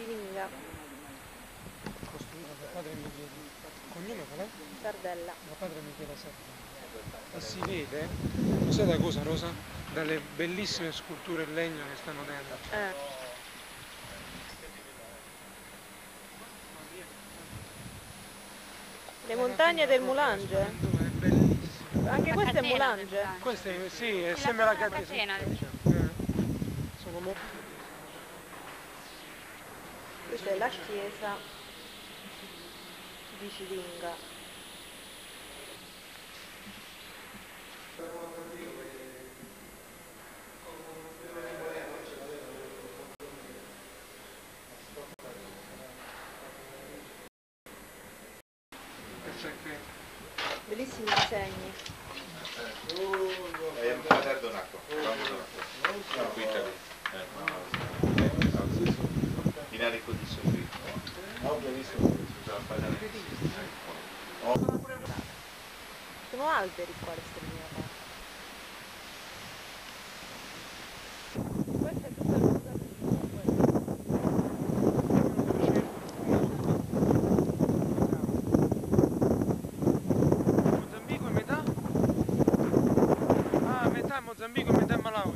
Visilinga. Costruita da padre Michele. Cognome qual è? Sardella. Da padre Michele Sardella. E si vede, lo sai da cosa, Rosa? Dalle bellissime sculture in legno che stanno dentro. Le montagne del Mulanje. È bellissimo. Anche questo è Mulanje. Questa è, sì, è sempre la catena. Sono molto... Questa è la chiesa di Cilinga. Bellissimi disegni. È un padre donato. In arico di Sofì. Sono alberi qua le sterminate. Questa è tutta la cosa Mozambico è metà? Ah, metà Mozambico e metà Malawi.